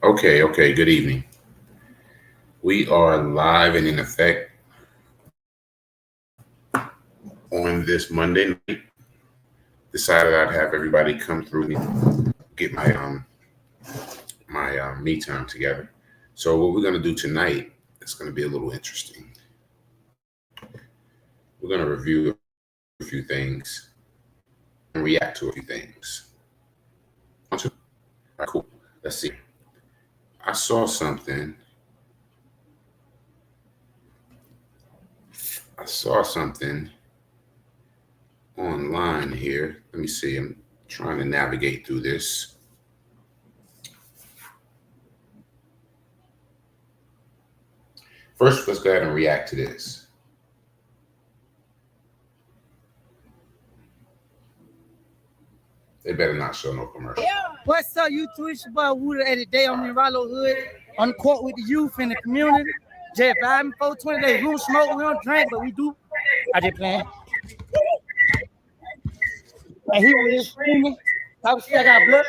Okay. Good evening. We are live and in effect on this Monday night. Decided I'd have everybody come through and get my me time together. So what we're gonna do tonight is gonna be a little interesting. We're gonna review a few things and react to a few things. Want to? All right, cool. Let's see. I saw something. Online here. Let me see. I'm trying to navigate through this. First, let's go ahead and react to this. They better not show no commercial. What's up, you Twitch boy Wooder every day on the Marlo hood on the court with the youth in the community. Just vibing 420 days. We don't smoke, we don't drink, but we do. I just playing. And he was just screaming. Obviously, I got blood.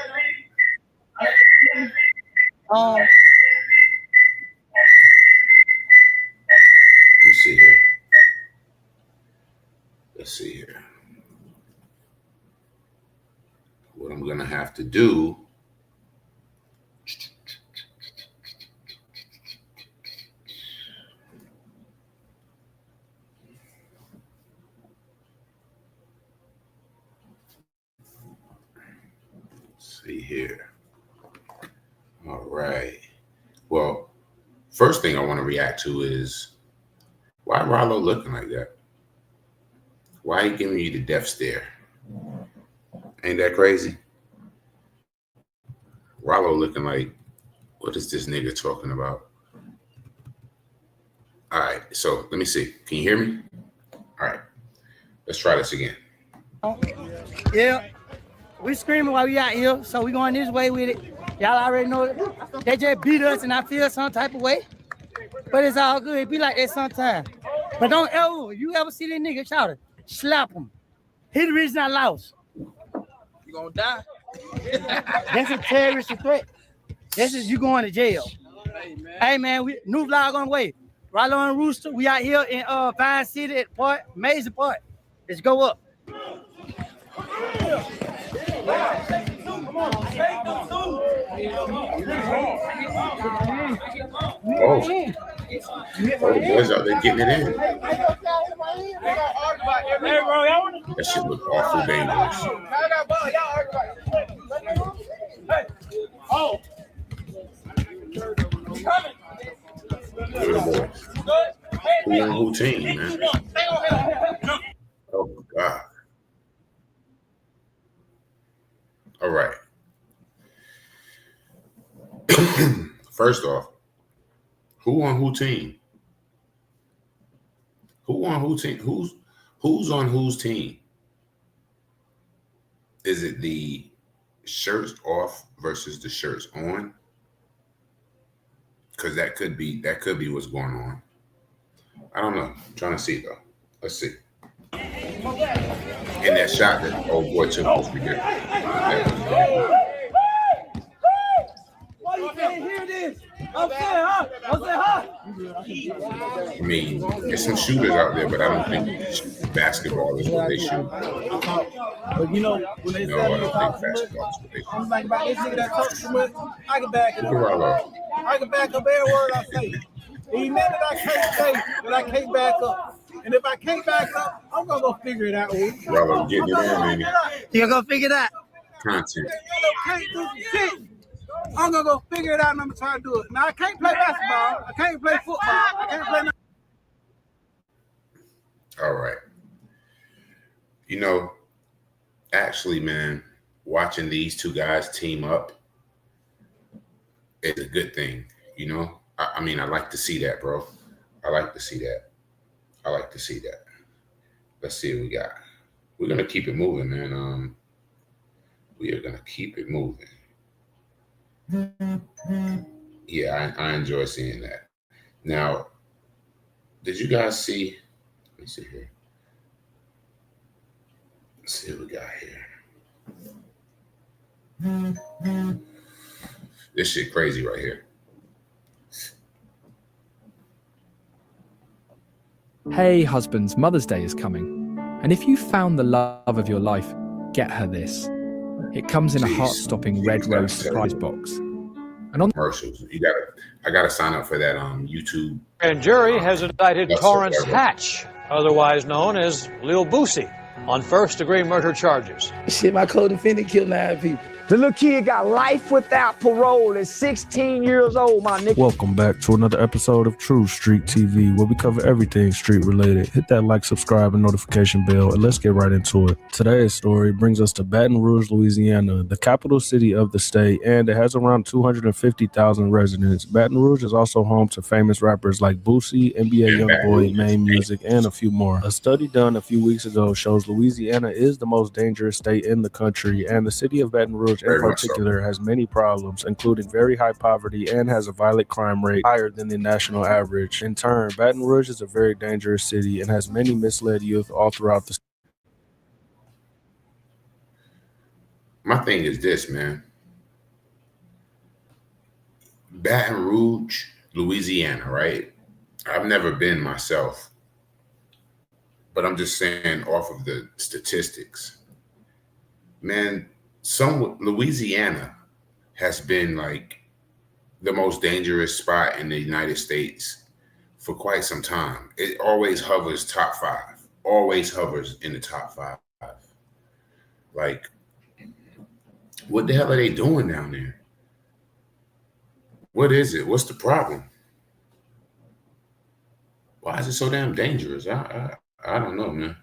Let's see here. What I'm gonna have to do. See here. All right. Well, first thing I want to react to is why Marlo looking like that? Why he giving you the death stare? Ain't that crazy? Marlo looking like, what is this nigga talking about? All right, so let me see. Can you hear me? All right, let's try this again. Yeah, we screaming while we out here, so we going this way with it. Y'all already know it. They just beat us, and I feel some type of way. But it's all good. It be like that sometimes. But don't ever, you ever see that nigga shout it, slap him. He the reason I lost. You gonna die? That's a terrorist threat. This is you going to jail. Hey man, we new vlog on the way. Marlo and Rooster, we out here in Vine City at Park, amazing park. Let's go up. Oh, the boys out there getting it in. That shit look awful dangerous. Good boy. Who on who team, man? Oh my God. All right. First off, who on who team? Who on who team? Who's on whose team? Is it the shirts off versus the shirts on? Because that could be what's going on. I don't know. I'm trying to see though. Let's see. And that shot that old boy took was ridiculous. Why you can't hear this? I'm saying, huh? I mean, there's some shooters out there, but I don't think basketball is what they shoot. But you know, when they No, I don't think basketball is what they shoot. I'm like about this nigga that talks too much, I can back it Look at up. Marlo. I can back up every word I say. Even that I can't say that I can't back up. And if I can't back up, I'm gonna go figure it out. Marlo getting it in, man. You gonna figure it out. Content. Can't do some shit. I'm gonna go figure it out and I'm gonna try to do it. Now I can't play basketball. I can't play football. I can't play nothing. All right. You know, actually, man, watching these two guys team up is a good thing. You know, I mean, I like to see that, bro. I like to see that. Let's see what we got. We're gonna keep it moving, man. We are gonna keep it moving. Yeah, I enjoy seeing that. Now, did you guys see? Let me see here. Let's see what we got here. This shit crazy right here. Hey husbands, Mother's Day is coming. And if you found the love of your life, get her this. It comes in a heart-stopping red rose surprise box. And on commercials, I gotta sign up for that YouTube. Grand jury has indicted Torrance Hatch, otherwise known as Lil Boosie, on first-degree murder charges. Shit, my co-defendant killed 9 people. The little kid got life without parole at 16 years old, my nigga. Welcome back to another episode of True Street TV, where we cover everything street related. Hit that like, subscribe, and notification bell, and let's get right into it. Today's story brings us to Baton Rouge, Louisiana, the capital city of the state, and it has around 250,000 residents. Baton Rouge is also home to famous rappers like Boosie, NBA Youngboy, Main Music, and a few more. A study done a few weeks ago shows Louisiana is the most dangerous state in the country, and the city of Baton Rouge in particular has many problems, including very high poverty and has a violent crime rate higher than the national average. In turn, Baton Rouge is a very dangerous city and has many misled youth all throughout the state. My thing is this, man. Baton Rouge, Louisiana, right? I've never been myself, but I'm just saying off of the statistics, man. Louisiana has been like the most dangerous spot in the United States for quite some time. It always hovers top 5, always hovers in the top 5. Like, what the hell are they doing down there? What is it? What's the problem? Why is it so damn dangerous? I don't know, man.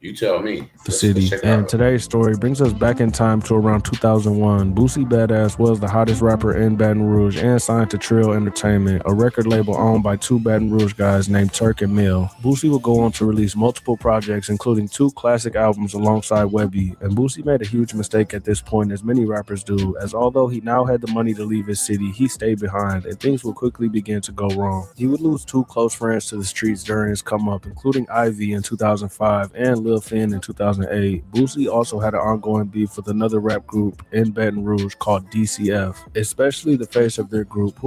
You tell me. The city. And today's story brings us back in time to around 2001. Boosie Badass was the hottest rapper in Baton Rouge and signed to Trill Entertainment, a record label owned by 2 Baton Rouge guys named Turk and Mill. Boosie would go on to release multiple projects, including 2 classic albums alongside Webby. And Boosie made a huge mistake at this point, as many rappers do, as although he now had the money to leave his city, he stayed behind, and things would quickly begin to go wrong. He would lose 2 close friends to the streets during his come up, including Ivy in 2005 and Lil Finn in 2008. Boosie also had an ongoing beef with another rap group in Baton Rouge called DCF, especially the face of their group.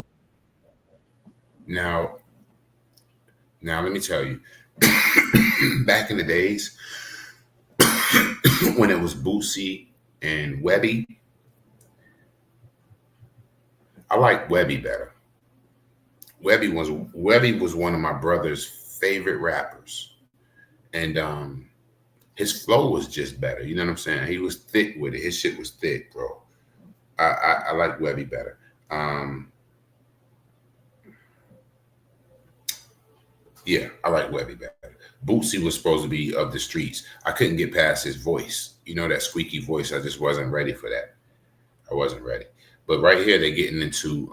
Now let me tell you, back in the days when it was Boosie and Webby, I like Webby better. Webby was one of my brother's favorite rappers. And his flow was just better. You know what I'm saying? He was thick with it. His shit was thick, bro. I like Webby better. Yeah, I like Webby better. Boosie was supposed to be of the streets. I couldn't get past his voice. You know, that squeaky voice. I just wasn't ready for that. I wasn't ready. But right here, they're getting into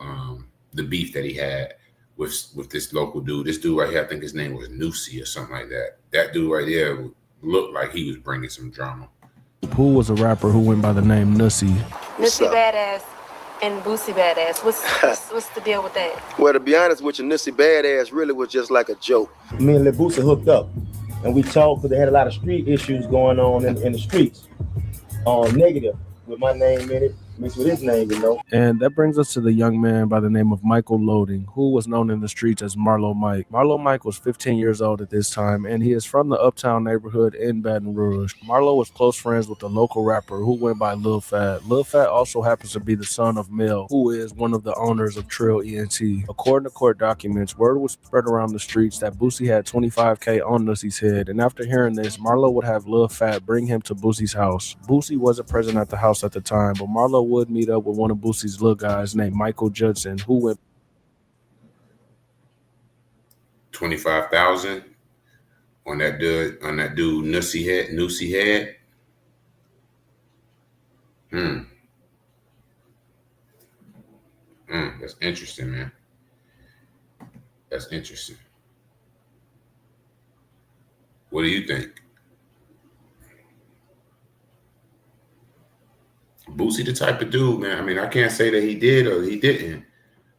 the beef that he had with this local dude. This dude right here, I think his name was Nusi or something like that. That dude right there looked like he was bringing some drama. Who was a rapper who went by the name Nusi. Nusi Badass and Boosie Badass. What's the deal with that? Well, to be honest with you, Nusi Badass really was just like a joke. Me and Lil Boosie hooked up, and we talked because they had a lot of street issues going on in the streets. Negative, with my name in it, mixed with his name, you know. And that brings us to the young man by the name of Michael Loading, who was known in the streets as Marlo Mike. Marlo Mike was 15 years old at this time, and he is from the Uptown neighborhood in Baton Rouge. Marlo was close friends with a local rapper who went by Lil Fat. Lil Fat also happens to be the son of Mill, who is one of the owners of Trill ENT. According to court documents, word was spread around the streets that Boosie had $25K on Nussi's head, and after hearing this, Marlo would have Lil Fat bring him to Boosie's house. Boosie wasn't present at the house at the time, but Marlo would meet up with one of Boosie's little guys named Michael Judson, who went 25,000 on that dude Nusi head. That's interesting, man. That's interesting. What do you think? Boosie the type of dude, man. I mean, I can't say that he did or he didn't,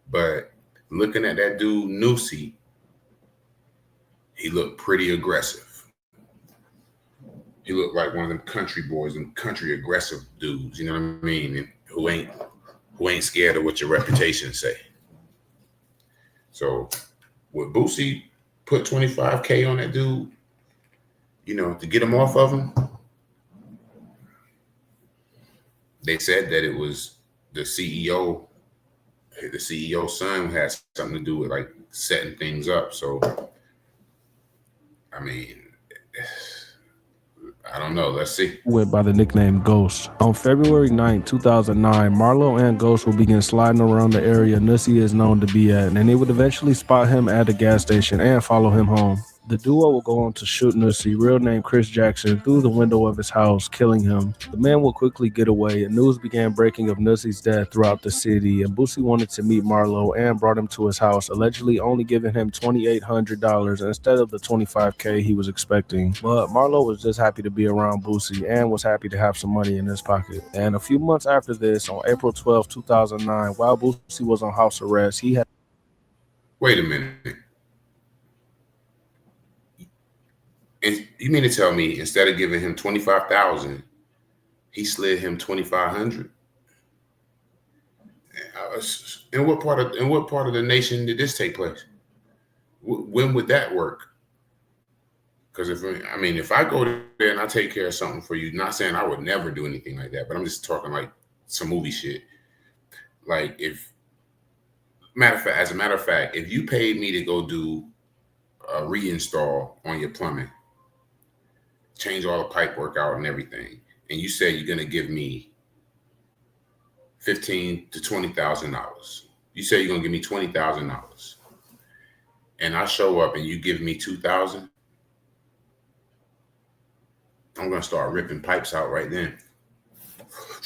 but looking at that dude, Nusi, he looked pretty aggressive. He looked like one of them country boys and country aggressive dudes, you know what I mean? And who ain't who ain't scared of what your reputation say. So would Boosie put $25K on that dude, to get him off of him? They said that it was the CEO. The CEO's son has something to do with like setting things up. So, I mean, I don't know. Let's see. Went by the nickname Ghost. On February 9, 2009, Marlo and Ghost will begin sliding around the area Nussie is known to be at, and they would eventually spot him at a gas station and follow him home. The duo will go on to shoot Nussie, real name Chris Jackson, through the window of his house, killing him. The man will quickly get away, and news began breaking of Nussie's death throughout the city, and Boosie wanted to meet Marlo and brought him to his house, allegedly only giving him $2,800 instead of the $25K he was expecting. But Marlo was just happy to be around Boosie and was happy to have some money in his pocket. And a few months after this, on April 12, 2009, while Boosie was on house arrest, he had... Wait a minute. And you mean to tell me instead of giving him $25,000, he slid him $2,500? In what part of the nation did this take place? When would that work? Because if I go there and I take care of something for you, not saying I would never do anything like that, but I'm just talking like some movie shit. Like as a matter of fact, if you paid me to go do a reinstall on your plumbing, change all the pipe work out and everything, and you say you're gonna give me $15,000 to $20,000. You say you're gonna give me $20,000, and I show up and you give me $2,000. I'm gonna start ripping pipes out right then.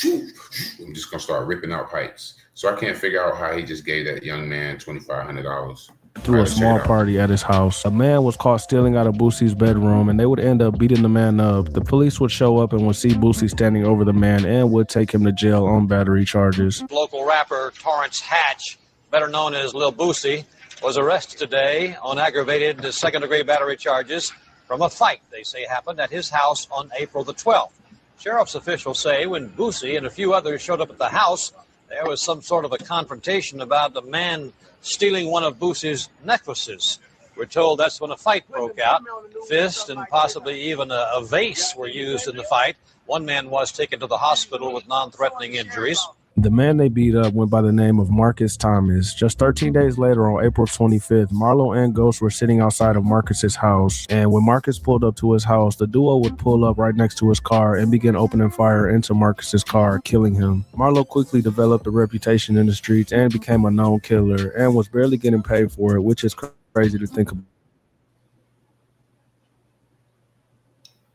I'm just gonna start ripping out pipes. So I can't figure out how he just gave that young man $2,500. Through a small party at his house. A man was caught stealing out of Boosie's bedroom, and they would end up beating the man up. The police would show up and would see Boosie standing over the man and would take him to jail on battery charges. Local rapper Torrance Hatch, better known as Lil Boosie, was arrested today on aggravated second-degree battery charges from a fight they say happened at his house on April the 12th. Sheriff's officials say when Boosie and a few others showed up at the house, there was some sort of a confrontation about the man stealing one of Boosie's necklaces. We're told that's when a fight broke out. Fists and possibly even a vase were used in the fight. One man was taken to the hospital with non-threatening injuries. The man they beat up went by the name of Marcus Thomas. Just 13 days later, on April 25th, Marlo and Ghost were sitting outside of Marcus's house. And when Marcus pulled up to his house, the duo would pull up right next to his car and begin opening fire into Marcus's car, killing him. Marlo quickly developed a reputation in the streets and became a known killer and was barely getting paid for it, which is crazy to think about.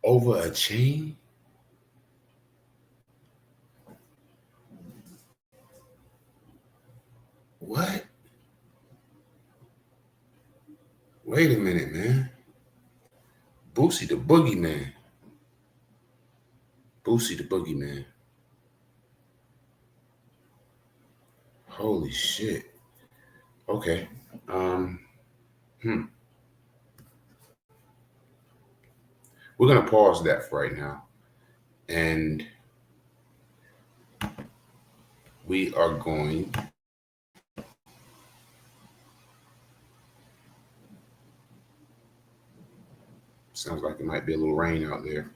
Over a chain? What? Wait a minute, man. Boosie the Boogie Man. Boosie the Boogie Man. Holy shit. Okay. We're gonna pause that for right now. And we are going sounds like it might be a little rain out there.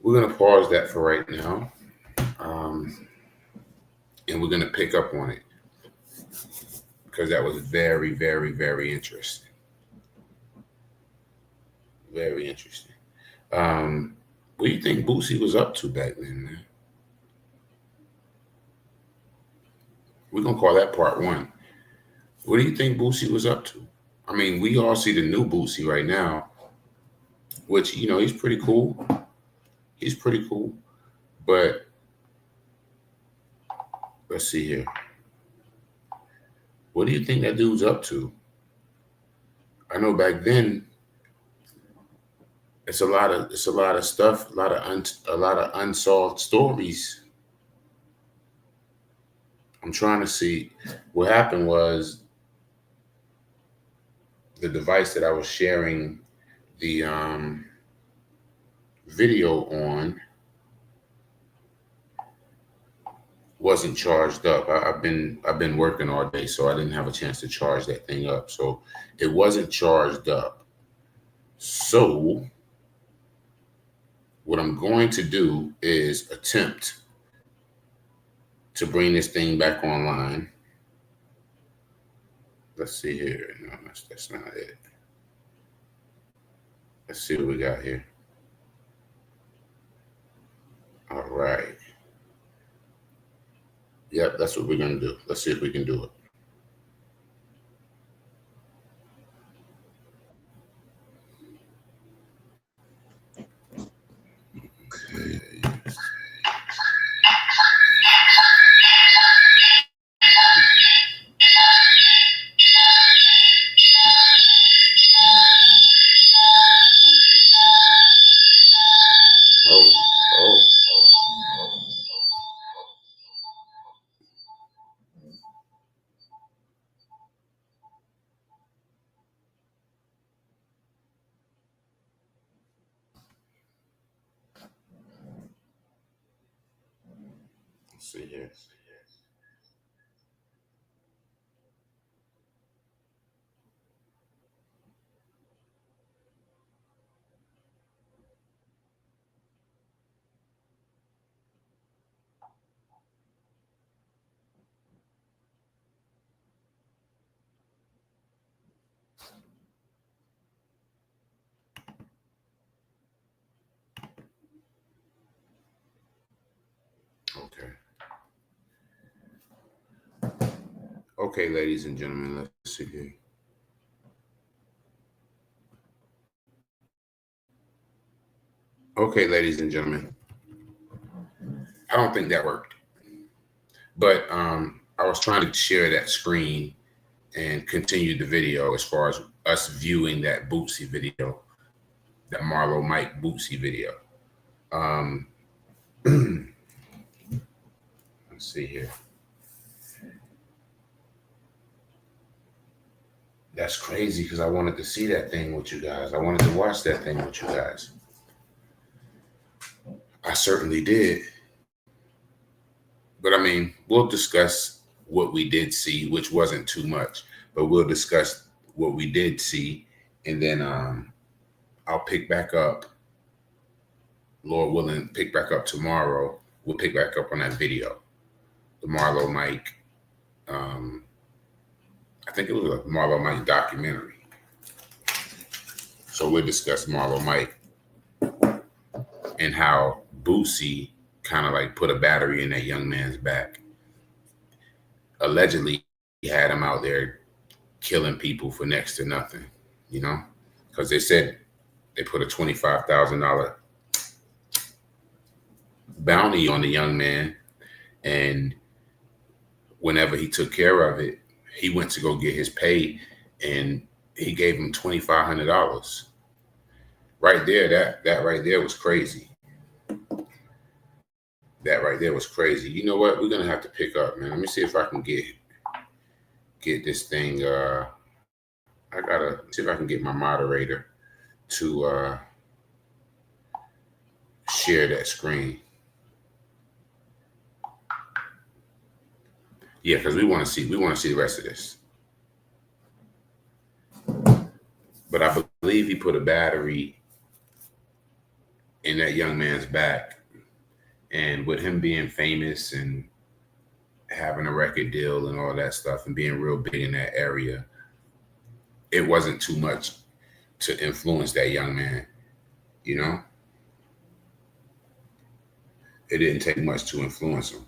We're going to pause that for right now. And we're going to pick up on it because that was very, very, very interesting. Very interesting. What do you think Boosie was up to back then, man? We're going to call that part one. What do you think Boosie was up to? I mean, we all see the new Boosie right now, which, he's pretty cool. He's pretty cool. But let's see here. What do you think that dude's up to? I know back then, it's a lot of stuff, a lot of unsolved stories. I'm trying to see. What happened was the device that I was sharing the video on wasn't charged up. I've been working all day, so I didn't have a chance to charge that thing up. So it wasn't charged up. So what I'm going to do is attempt to bring this thing back online. Let's see here. No, that's not it. Let's see what we got here. All right. Yep, that's what we're going to do. Let's see if we can do it. Okay. Let's see here. Okay. Okay, ladies and gentlemen, let's see here. Okay, ladies and gentlemen. I don't think that worked. But I was trying to share that screen and continue the video as far as us viewing that Boosie video, that Marlo Mike Boosie video. Let's see here. That's crazy because I wanted to see that thing with you guys. I wanted to watch that thing with you guys. I certainly did. But I mean, we'll discuss what we did see, which wasn't too much, but we'll discuss what we did see. And then I'll pick back up, Lord willing, pick back up tomorrow. We'll pick back up on that video, the Marlo Mike. I think it was a Marlo Mike documentary. So we'll discuss Marlo Mike and how Boosie kind of like put a battery in that young man's back. Allegedly, he had him out there killing people for next to nothing, you know, because they said they put a $25,000 bounty on the young man. And whenever he took care of it, he went to go get his pay and he gave him $2,500. Right there, that right there was crazy. That right there was crazy. You know what? We're gonna have to pick up, man. Let me see if I can get this thing. I gotta see if I can get my moderator to share that screen. Yeah, because we want to see the rest of this. But I believe he put a battery in that young man's back. And with him being famous and having a record deal and all that stuff and being real big in that area, it wasn't too much to influence that young man, you know? It didn't take much to influence him.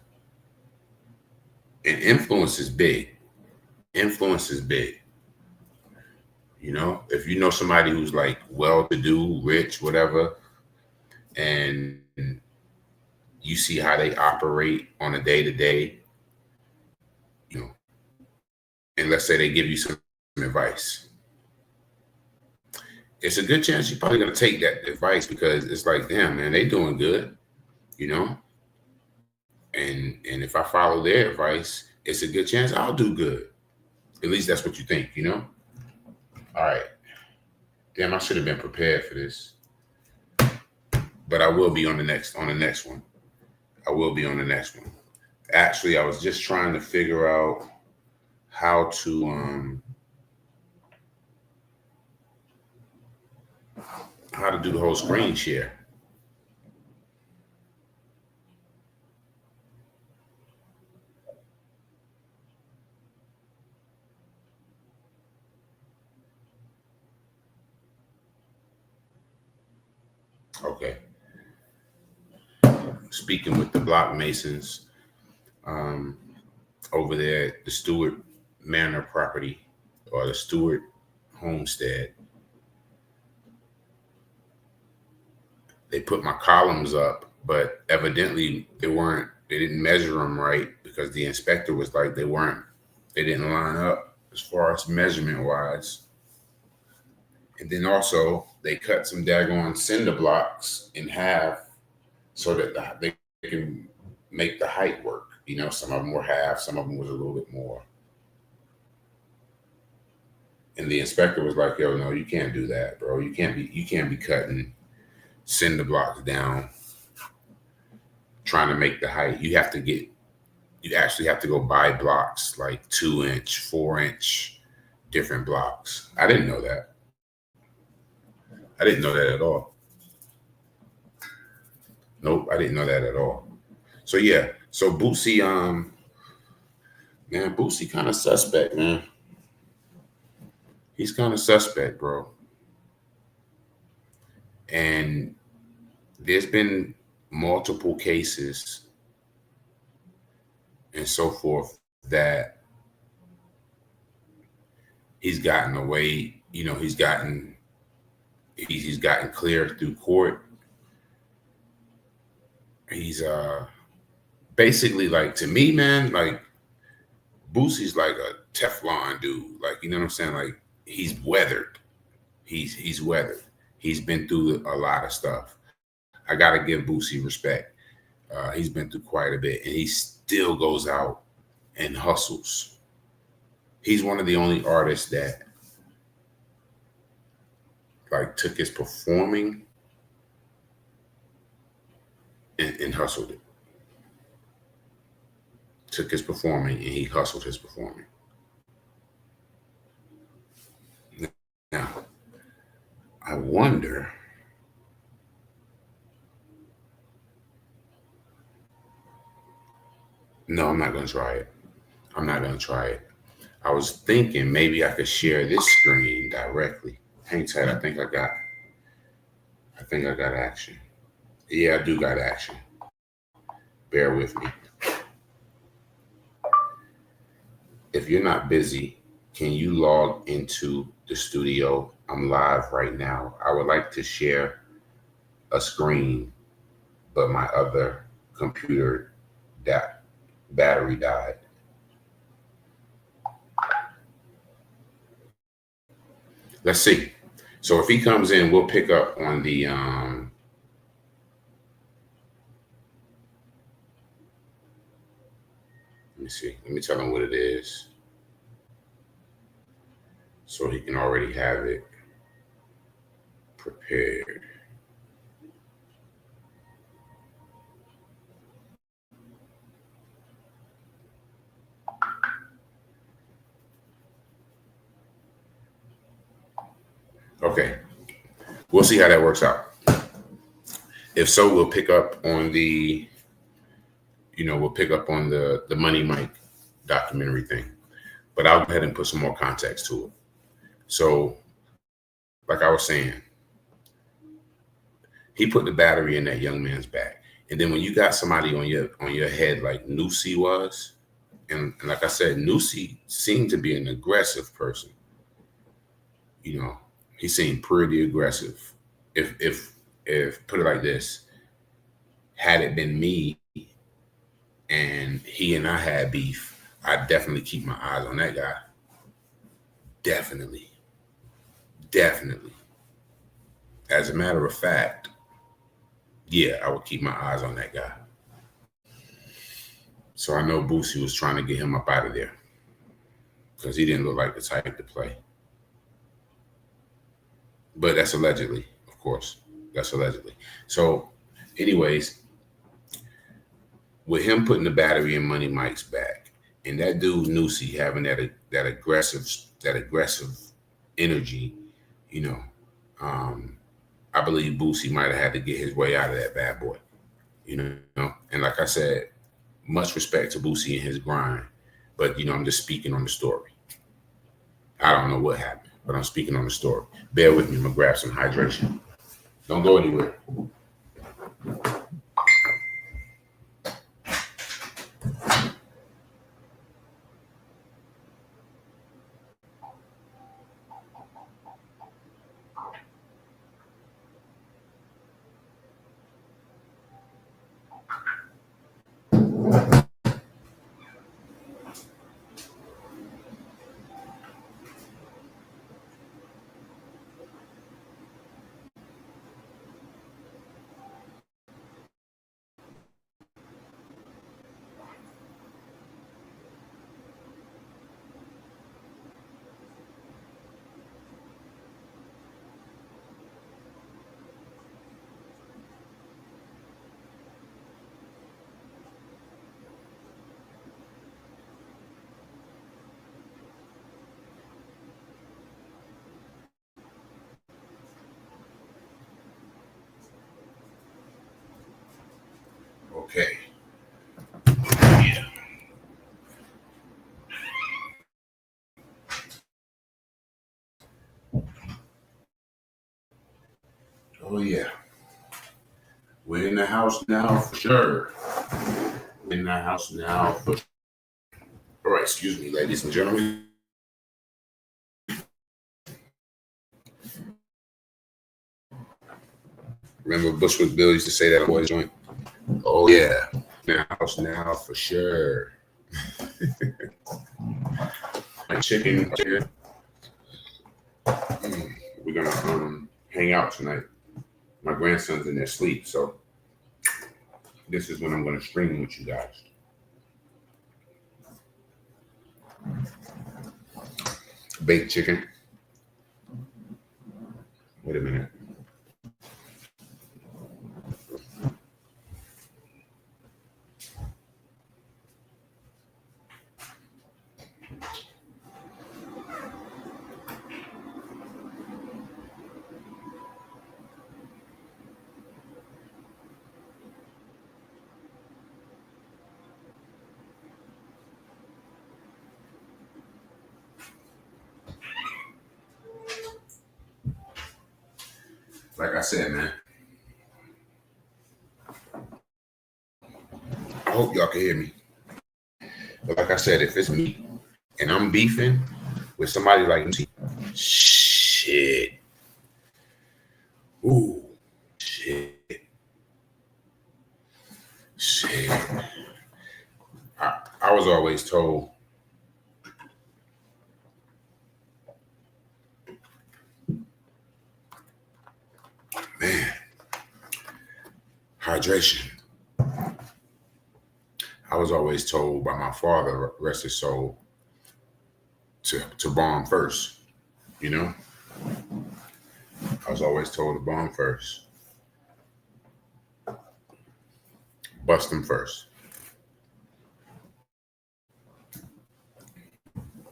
And influence is big. Influence is big. You know, if you know somebody who's like well-to-do, rich, whatever, and you see how they operate on a day-to-day, you know, and let's say they give you some advice, it's a good chance you're probably going to take that advice because it's like, damn, man, they doing good, you know? And if I follow their advice, it's a good chance I'll do good. At least that's what you think, you know? All right. Damn, I should have been prepared for this. But I will be on the next one. I will be on the next one. Actually, I was just trying to figure out how to do the whole screen share. Okay. Speaking with the Block Masons over there at the Stewart Manor property or the Stewart homestead, they put my columns up, but evidently they didn't measure them right because the inspector was like, they didn't line up as far as measurement wise. And then also they cut some daggone cinder blocks in half so that they can make the height work. You know, some of them were half, some of them was a little bit more. And the inspector was like, yo, no, you can't do that, bro. You can't be cutting cinder blocks down trying to make the height. You actually have to go buy blocks, like 2-inch, 4-inch, different blocks. I didn't know that. I didn't know that at all. Nope, I didn't know that at all. So yeah, so Boosie, man, Boosie kind of suspect, man. He's kind of suspect, bro. And there's been multiple cases and so forth that he's gotten away, you know, he's gotten clear through court. He's basically, like, to me, man, like, Boosie's like a Teflon dude. Like, you know what I'm saying? Like, he's weathered. He's weathered. He's been through a lot of stuff. I gotta give Boosie respect. He's been through quite a bit, and he still goes out and hustles. He's one of the only artists that, like, took his performing and hustled it. Took his performing and he hustled his performing. Now, I wonder, no, I'm not going to try it. I'm not going to try it. I was thinking maybe I could share this screen directly. Hang tight. I think I got action. Yeah, I do got action. Bear with me. If you're not busy, can you log into the studio? I'm live right now. I would like to share a screen, but my other computer battery died. Let's see. So if he comes in, we'll pick up on the let me see. Let me tell him what it is, so he can already have it prepared. Okay. We'll see how that works out. If so, we'll pick up on the Money Mike documentary thing. But I'll go ahead and put some more context to it. So, like I was saying, he put the battery in that young man's back. And then when you got somebody on your head like Nusi was, and like I said, Nusi seemed to be an aggressive person. You know, he seemed pretty aggressive. If put it like this, had it been me and he and I had beef, I'd definitely keep my eyes on that guy. Definitely. As a matter of fact, yeah, I would keep my eyes on that guy. So I know Boosie was trying to get him up out of there because he didn't look like the type to play. But that's allegedly, of course. That's allegedly. So anyways, with him putting the battery in Money Mike's back, and that dude Nusi having that aggressive energy, I believe Boosie might have had to get his way out of that bad boy, And like I said, much respect to Boosie and his grind, but I'm just speaking on the story. I don't know what happened, but I'm speaking on the story. Bear with me. I'm gonna grab some hydration. Don't go anywhere. Okay. Yeah. Oh yeah. We're in the house now for sure. We're in the house now for sure. All right, excuse me, ladies and gentlemen. Remember Bushwick Bill used to say that on Boys Joint? Oh yeah. In the house now for sure. My chicken here. We're gonna hang out tonight. My grandson's in their sleep, so this is when I'm gonna stream with you guys. Baked chicken. Wait a minute. Like I said, man, I hope y'all can hear me. But like I said, if it's me and I'm beefing with somebody like me, shit. Ooh, shit. I was always told man, hydration. I was always told by my father, rest his soul, to bomb first, I was always told to bomb first. Bust them first.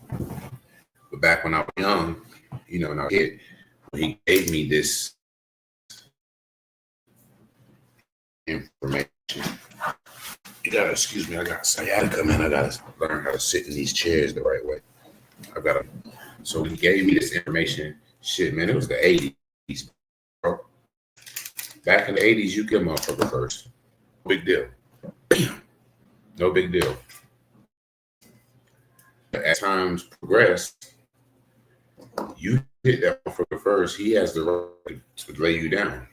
But back when I was young, and I hit, he gave me this information. You gotta excuse me, I got sciatica, man. I gotta learn how to sit in these chairs the right way. So he gave me this information. Shit, man, it was the 80s, bro. Back in the 80s, you kill motherfucker first. Big deal. No big deal. But as times progress, you hit that motherfucker first, he has the right to lay you down.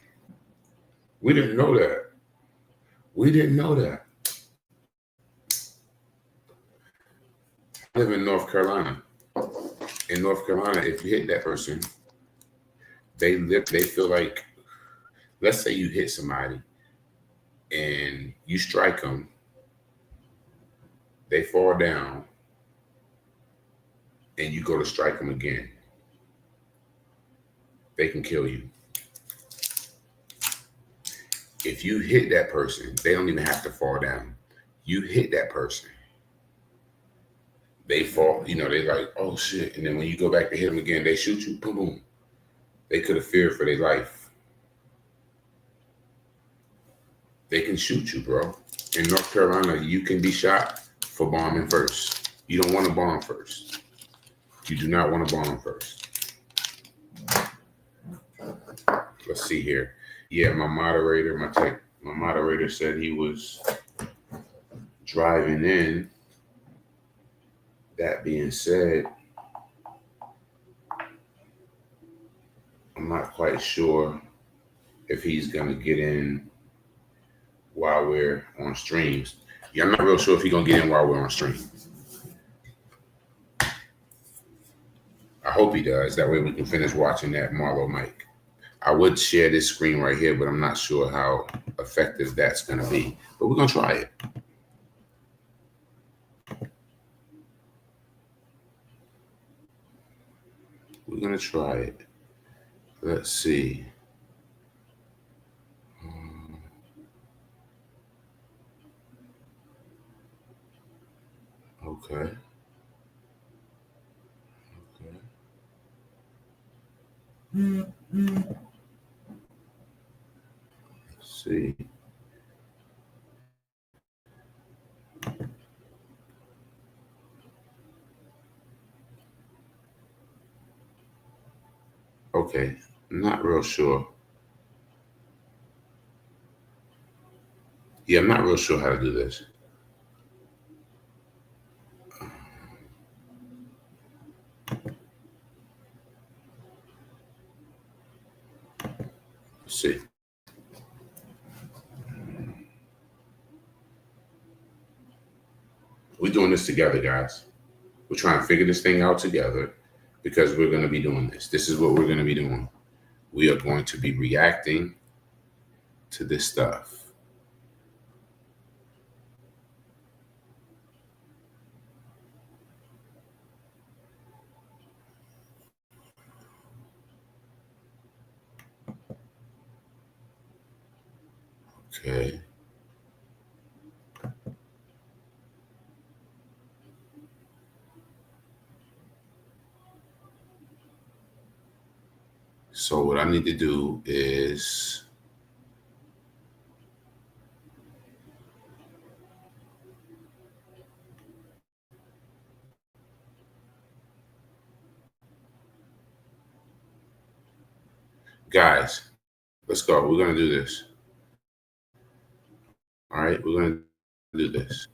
We didn't know that. I live in North Carolina. In North Carolina, if you hit that person, they feel like, let's say you hit somebody and you strike them, they fall down, and you go to strike them again, they can kill you. If you hit that person, they don't even have to fall down. You hit that person. They fall, you know, they like, oh shit. And then when you go back to hit them again, they shoot you, boom, boom. They could have feared for their life. They can shoot you, bro. In North Carolina, you can be shot for bombing first. You don't want to bomb first. You do not want to bomb first. Let's see here. Yeah, my moderator said he was driving in. That being said, I'm not quite sure if he's gonna get in while we're on streams. Yeah, I'm not real sure if he's gonna get in while we're on stream. I hope he does. That way we can finish watching that Marlo mic. I would share this screen right here, but I'm not sure how effective that's gonna be. But we're gonna try it. We're gonna try it. Let's see. Okay. Let's see. Okay, I'm not real sure. Yeah, I'm not real sure how to do this. Let's see. We're doing this together, guys. We're trying to figure this thing out together because we're going to be doing this. This is what we're going to be doing. We are going to be reacting to this stuff. Okay. So what I need to do is guys, let's go. We're going to do this. All right, we're going to do this.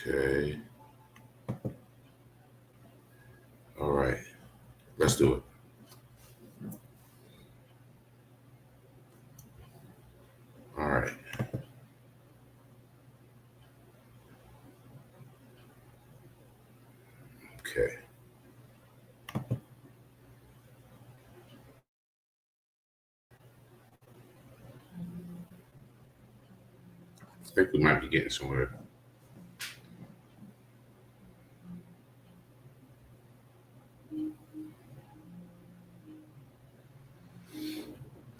Okay. All right, let's do it. All right. Okay. I think we might be getting somewhere.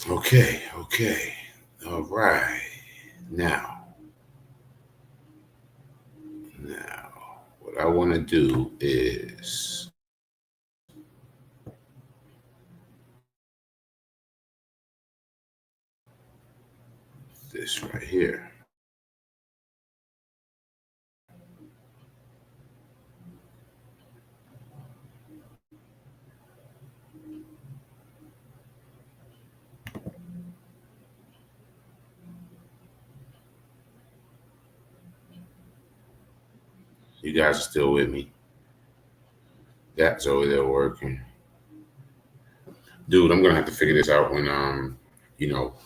Okay. All right. Now, what I want to do is this right here. You guys are still with me. That's over there working. Dude, I'm going to have to figure this out when, I'm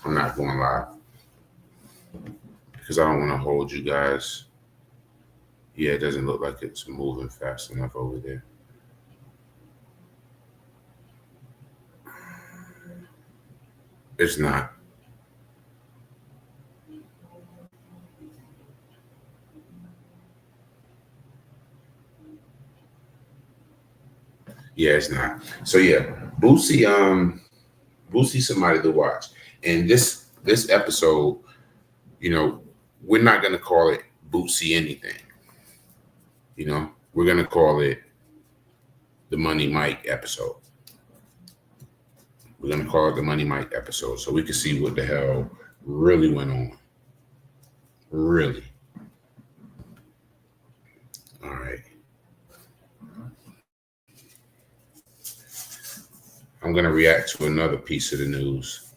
not going live. Because I don't want to hold you guys. Yeah, it doesn't look like it's moving fast enough over there. It's not. Yeah, it's not. So yeah, Boosie somebody to watch. And this episode, we're not going to call it Boosie anything. We're going to call it the Money Mike episode. We're going to call it the Money Mike episode so we can see what the hell really went on. Really. All right. I'm going to react to another piece of the news.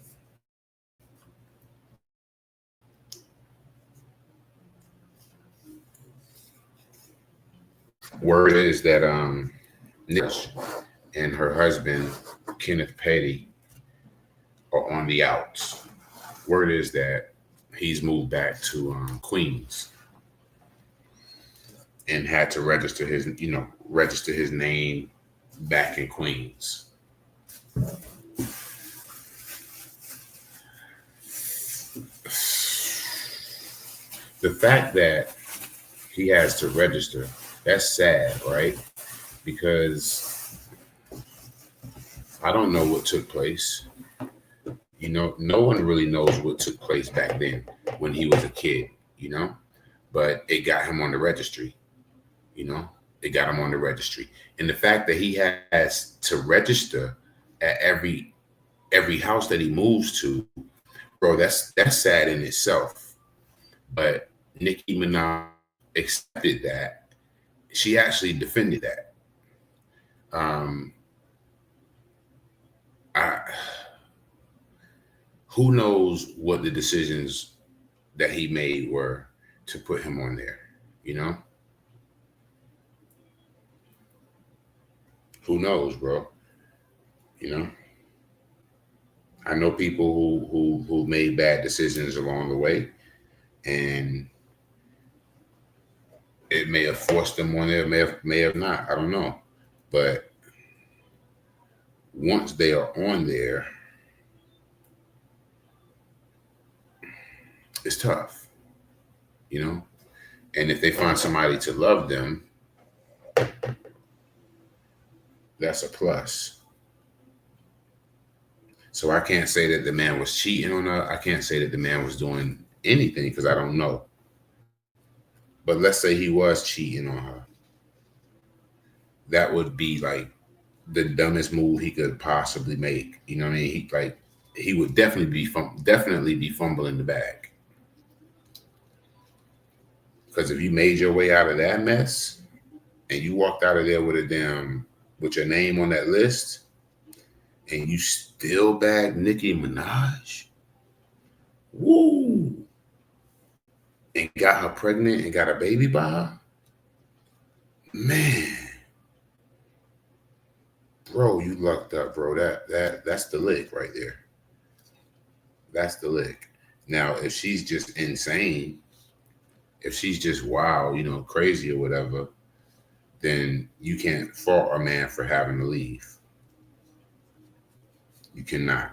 Word is that Nish and her husband, Kenneth Petty, are on the outs. Word is that he's moved back to Queens and had to register his name back in Queens. The fact that he has to register, that's sad, right? Because I don't know what took place. No one really knows what took place back then when he was a kid, but it got him on the registry, it got him on the registry. And the fact that he has to register at every house that he moves to, bro, that's sad in itself. But Nicki Minaj accepted that. She actually defended that. Who knows what the decisions that he made were to put him on there, Who knows, bro? I know people who made bad decisions along the way, and it may have forced them on there, may have not. I don't know. But once they are on there, it's tough, And if they find somebody to love them, that's a plus. So I can't say that the man was cheating on her. I can't say that the man was doing anything because I don't know. But let's say he was cheating on her. That would be like the dumbest move he could possibly make. You know what I mean? He would definitely be fumbling the bag. Because if you made your way out of that mess and you walked out of there with your name on that list and you still bagged Nicki Minaj, woo, and got her pregnant and got a baby by her, man, bro, you lucked up, bro. That's the lick right there. That's the lick. Now, if she's just insane, if she's just wild, crazy or whatever, then you can't fault a man for having to leave. You cannot.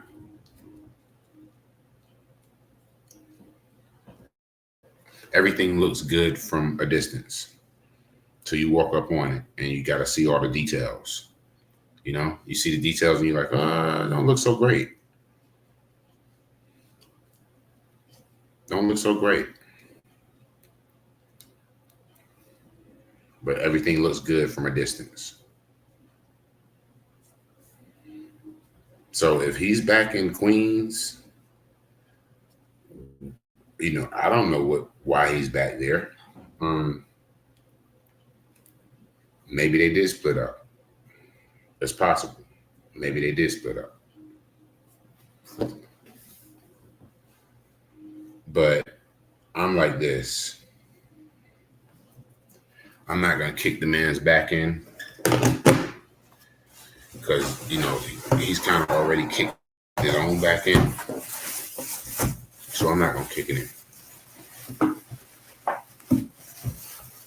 Everything looks good from a distance. So you walk up on it and you got to see all the details. You see the details and you're like, it don't look so great. Don't look so great. But everything looks good from a distance. So if he's back in Queens, I don't know why he's back there. Maybe they did split up. It's possible. Maybe they did split up. But I'm like this. I'm not going to kick the man's back in because, he's kind of already kicked his own back in. So I'm not going to kick it in.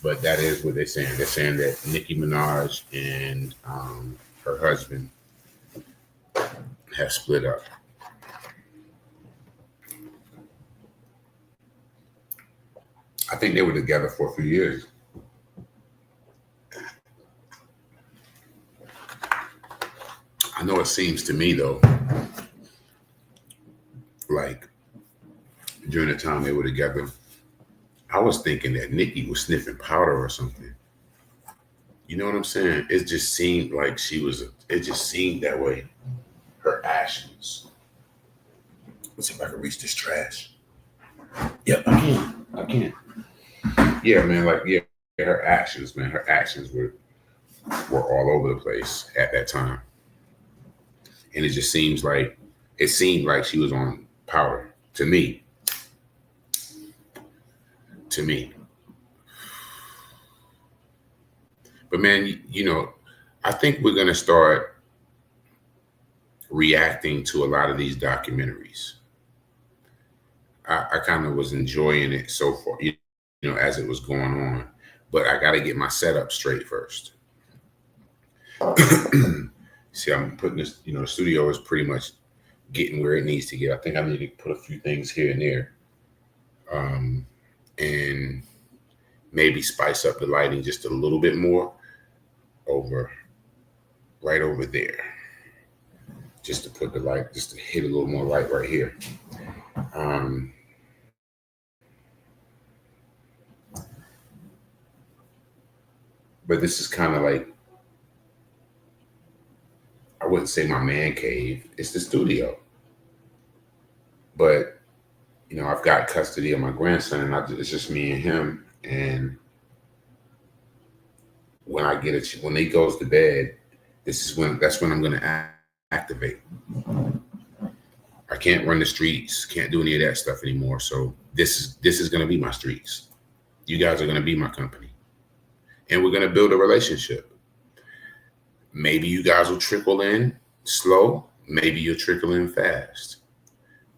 But that is what they're saying. They're saying that Nicki Minaj and her husband have split up. I think they were together for a few years. I know it seems to me, though, like during the time they were together, I was thinking that Nikki was sniffing powder or something. You know what I'm saying? It just seemed like it just seemed that way. Her actions. Let's see if I can reach this trash. Yep, I can. Yeah, man, her actions, man. Her actions were all over the place at that time. And it seemed like she was on powder to me. But man, I think we're going to start reacting to a lot of these documentaries. I kind of was enjoying it so far, as it was going on, but I got to get my setup straight first. See, I'm putting this, the studio is pretty much getting where it needs to get. I think I need to put a few things here and there. And maybe spice up the lighting just a little bit more right over there. Just to put the light, just to hit a little more light right here. But this is kind of like, I wouldn't say my man cave. It's the studio. But, I've got custody of my grandson, and it's just me and him. And when he goes to bed, that's when I'm going to activate. I can't run the streets, can't do any of that stuff anymore. So this is going to be my streets. You guys are going to be my company. And we're going to build a relationship. Maybe you guys will trickle in slow. Maybe you'll trickle in fast.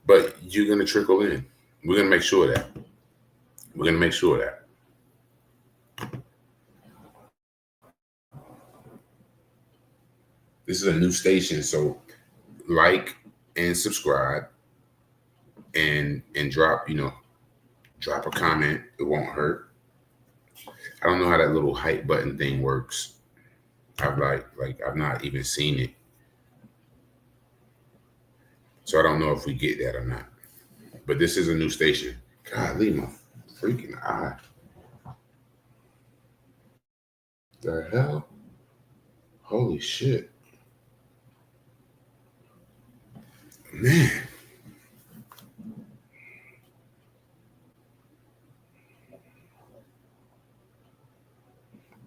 But you're going to trickle in. We're going to make sure of that. This is a new station, so like and subscribe and drop a comment. It won't hurt. I don't know how that little hype button thing works. I've not even seen it. So I don't know if we get that or not. But this is a new station. God, leave my freaking eye. The hell? Holy shit. Man.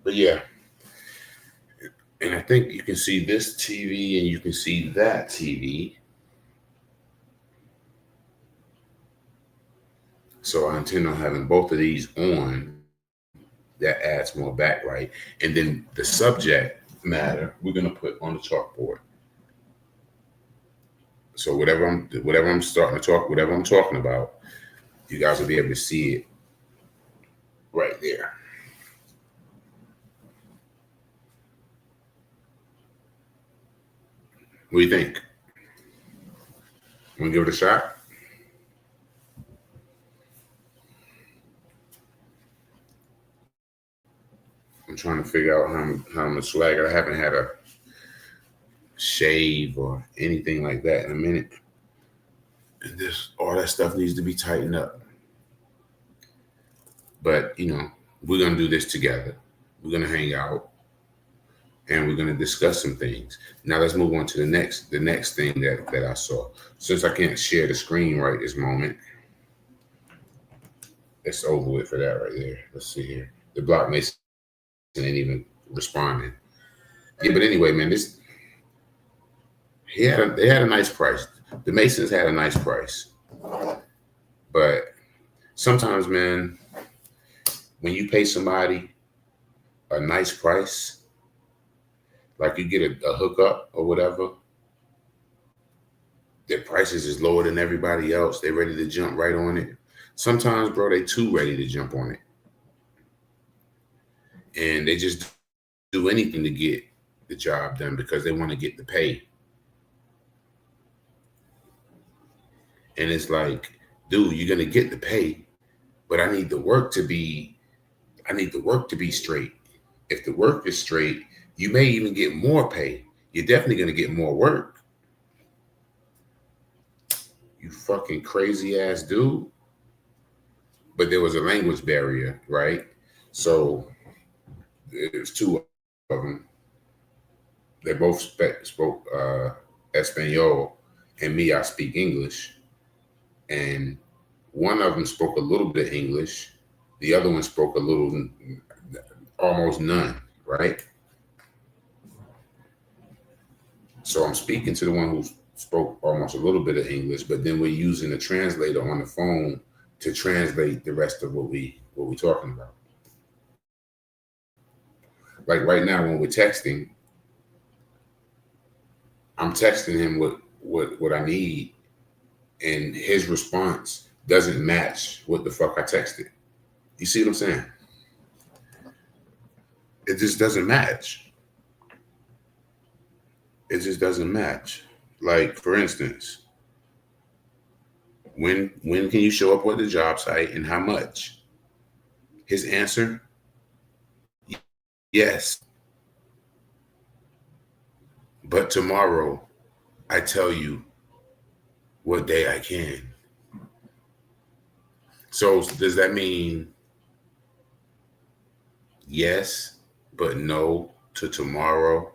But yeah. And I think you can see this TV and you can see that TV. So I intend on having both of these on. That adds more backlight. And then the subject matter, we're going to put on the chalkboard. So whatever I'm talking about, you guys will be able to see it right there. What do you think? Want to give it a shot? I'm trying to figure out how I'm gonna swag it. I haven't had a shave or anything like that in a minute. And all that stuff needs to be tightened up. But we're gonna do this together. We're gonna hang out and we're gonna discuss some things. Now let's move on to the next thing that I saw. Since I can't share the screen right this moment, it's over with for that right there. Let's see here. The Block Mason ain't even responding. Yeah, but anyway, man, they had a nice price. The Masons had a nice price. But sometimes, man, when you pay somebody a nice price, like you get a hookup or whatever, their prices is lower than everybody else. They're ready to jump right on it. Sometimes, bro, they too ready to jump on it. And they just do anything to get the job done because they want to get the pay. And it's like, dude, you're going to get the pay, but I need the work to be straight. If the work is straight, you may even get more pay. You're definitely going to get more work. You fucking crazy ass dude. but there was a language barrier, right? So there's two of them. They both spoke Espanol, and me, I speak English. And one of them spoke a little bit of English. The other one spoke a little, almost none, right? So I'm speaking to the one who spoke almost a little bit of English, but then we're using a translator on the phone to translate the rest of what we talking about. Like right now when we're texting, I'm texting him what I need, and his response doesn't match what the fuck I texted. You see what I'm saying? It just doesn't match. It just doesn't match. Like, for instance, when can you show up at the job site and how much? His answer, yes. But tomorrow, I tell you what day I can. So does that mean yes, but no to tomorrow?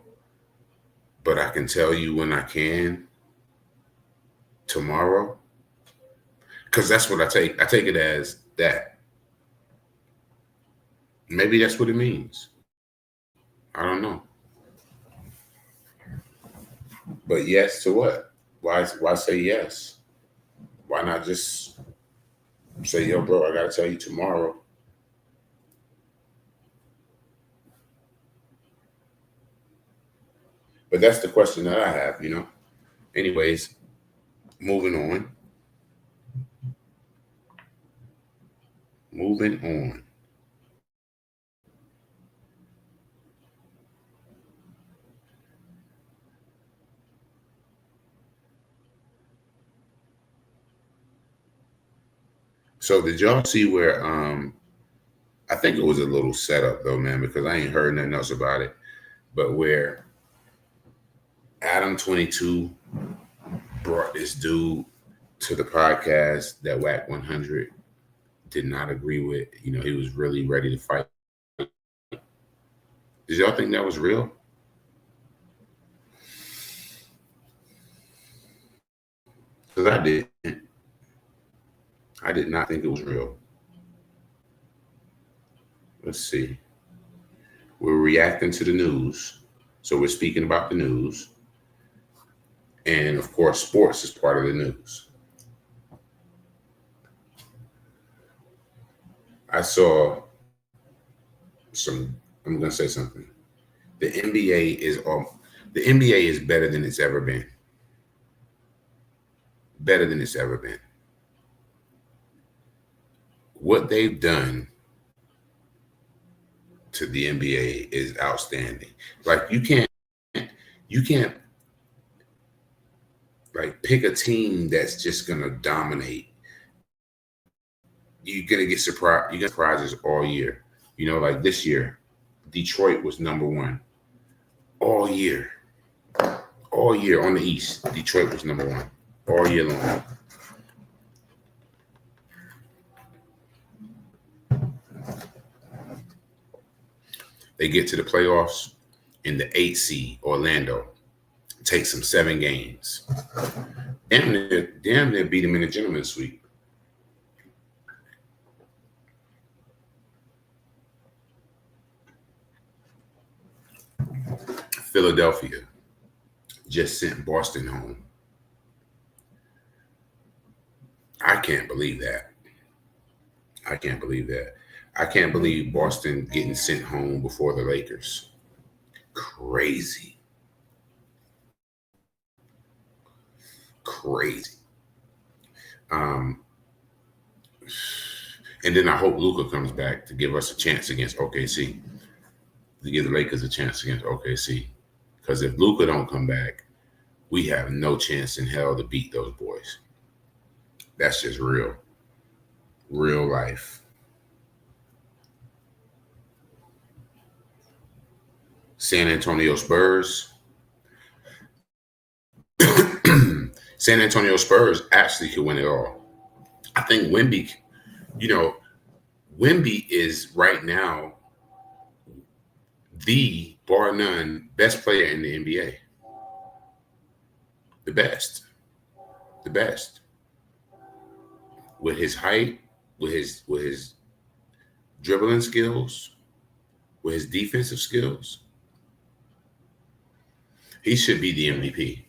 But I can tell you when I can tomorrow? Because that's what I take. I take it as that. Maybe that's what it means. I don't know. But yes to what? Why say yes? Why not just say, yo, bro, I gotta tell you tomorrow? But that's the question that I have, you know? Anyways, moving on. Moving on. So did y'all see where I think it was a little setup though, man, because I ain't heard nothing else about it, but where Adam 22 brought this dude to the podcast that Wack100 did not agree with. You know, he was really ready to fight. Did y'all think that was real? Because I didn't. I did not think it was real. Let's see. We're reacting to the news. So we're speaking about the news. And of course, sports is part of the news. I saw I'm going to say something. The NBA is better than it's ever been. Better than it's ever been. What they've done to the NBA is outstanding. Like you can't like pick a team that's just gonna dominate. You're gonna get surprised. You get surprises all year. You know, like this year, Detroit was number one. All year on the East, Detroit was number one all year long. They get to the playoffs in the 8th seed, Orlando. Takes them 7 games. Damn near beat them in the gentleman's sweep. Philadelphia just sent Boston home. I can't believe that. I can't believe that. I can't believe Boston getting sent home before the Lakers. Crazy. Crazy. And then I hope Luka comes back to give us a chance against OKC. To give the Lakers a chance against OKC. Because if Luka don't come back, we have no chance in hell to beat those boys. That's just real. Real life. San Antonio Spurs. San Antonio Spurs actually could win it all. I think Wemby, you know, Wemby is right now the, bar none, best player in the NBA. The best. With his height, with his dribbling skills, with his defensive skills, he should be the MVP.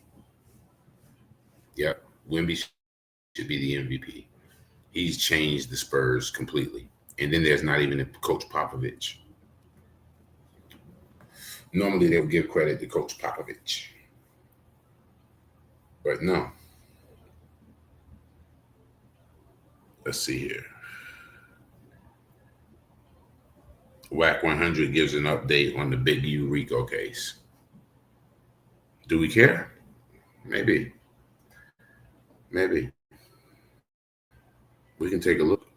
Yep, Wemby should be the MVP. He's changed the Spurs completely. And then there's not even Coach Popovich. Normally they would give credit to Coach Popovich. But no. Let's see here. Wack100 gives an update on the Big U Rico case. Do we care? Maybe. We can take a look.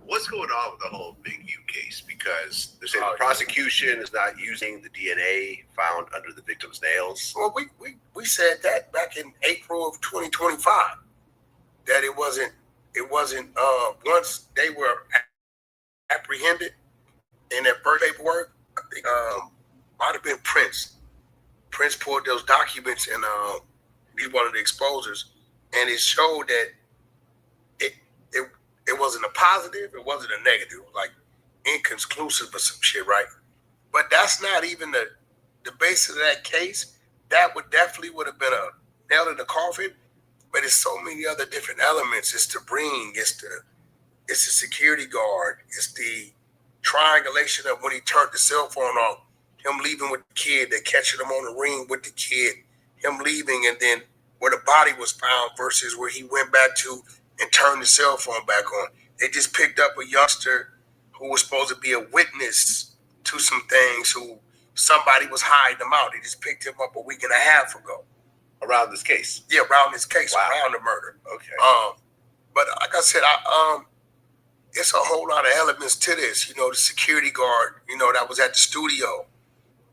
What's going on with the whole Big U case? Because they're saying the prosecution is not using the DNA found under the victim's nails. Well, we said that back in April of 2025 that it wasn't once they were apprehended in their birth paperwork. I think might have been Prince. Prince pulled those documents and he's one of the exposers, and it showed that it wasn't a positive, it wasn't a negative. It was like inconclusive or some shit, right? But that's not even the basis of that case. That would have been a nail in the coffin. But it's so many other different elements. It's the ring, it's the security guard, it's the triangulation of when he turned the cell phone off, him leaving with the kid, they catching him on the ring with the kid, him leaving, and then where the body was found versus where he went back to and turned the cell phone back on. They just picked up a youngster who was supposed to be a witness to some things, who somebody was hiding him out. They just picked him up a week and a half ago. Around this case? Yeah, around this case, wow. Around the murder. Okay. But like I said, it's a whole lot of elements to this. You know, the security guard, that was at the studio.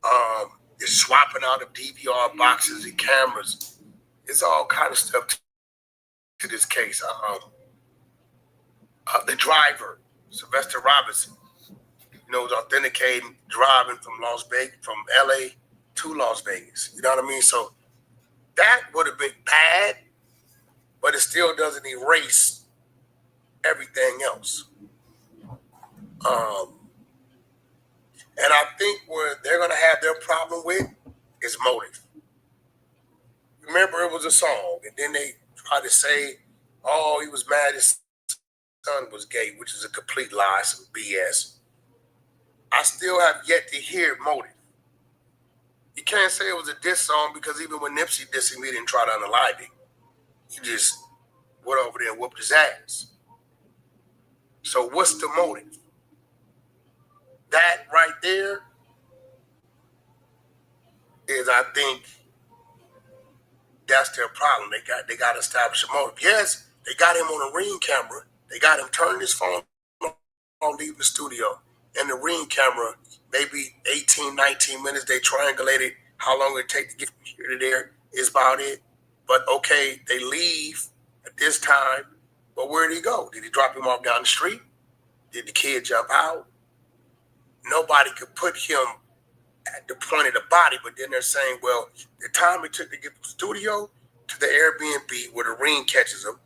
They're swapping out of DVR boxes and cameras. It's all kind of stuff to this case. The driver, Sylvester Robinson, was authenticating driving from LA to Las Vegas. You know what I mean? So that would have been bad, but it still doesn't erase everything else. And I think where they're going to have their problem with is motive. Remember, it was a song, and then they tried to say, oh, he was mad his son was gay, which is a complete lie, some BS. I still have yet to hear motive. You can't say it was a diss song because even when Nipsey dissed him, he didn't try to unalive him. He just went over there and whooped his ass. So what's the motive? That right there is, I think, that's their problem. They got to establish a motive. Yes, they got him on a Ring camera. They got him turning his phone on, leaving the studio. And the Ring camera, maybe 18, 19 minutes, they triangulated how long it take to get from here to there is about it. But okay, they leave at this time. But where did he go? Did he drop him off down the street? Did the kid jump out? Nobody could put him at the point of the body, but then they're saying, well, the time it took to get from the studio to the Airbnb where the Ring catches him,